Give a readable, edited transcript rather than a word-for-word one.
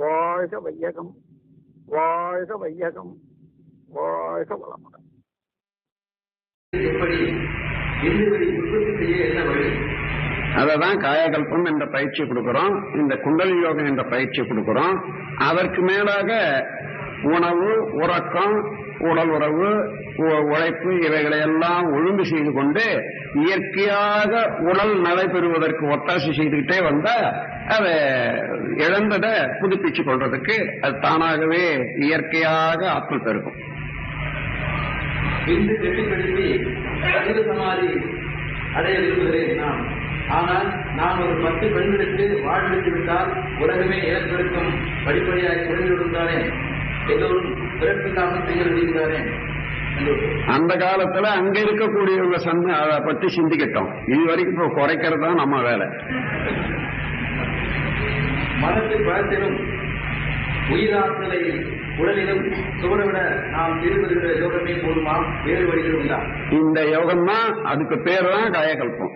வாழ்க வையகம், வாழ்க வையகம், வாழ்க வளமுடன். எப்படி உற்பத்தி செய்ய என்ன வழி? அததான் காயகல்பம் என்ற பயிற்சி கொடுக்கிறோம், இந்த குண்டலி யோகம் என்ற பயிற்சி கொடுக்கிறோம். அதற்கு மேலாக உணவு, உறக்கம், உடல் உறவு, உழைப்பு இவைகளை எல்லாம் ஒழுங்கு செய்து கொண்டு இயற்கையாக உடல் நடைபெறுவதற்கு ஒத்தாசை செய்துகிட்டே வந்தா அதை இழந்ததை புதுப்பிச்சு கொள்றதுக்கு அது தானாகவே இயற்கையாக ஆற்றல் பெருகும். இன்று கெட்டிப்படுத்தி சரீர சமாதி அடைய விரும்புகிறேன். ஆனால் நான் ஒரு 10 பெண்களுக்கு வாழ்வித்து விட்டால் உலகமே இழப்பிருக்கும் படிப்படியாக குறைந்துவிடுந்தானே, எல்லோரும் பிறப்பில்லாமல் செய்ய விடுகிறானே. அந்த காலத்துல அங்க இருக்கக்கூடியவங்க அதை பற்றி சிந்திக்கட்டும். இதுவரைக்கும் இப்போ குறைக்கிறது தான் நம்ம வேலை. மனத்தின் பலத்திலும் உயிராற்றலை உடலிலும் சோழவிட நாம் திரும்புகிற யோகமே போதுமா? வேறு வழிகள் உண்டா? இந்த யோகம் தான், அதுக்கு பேர் தான் காயகல்பம்.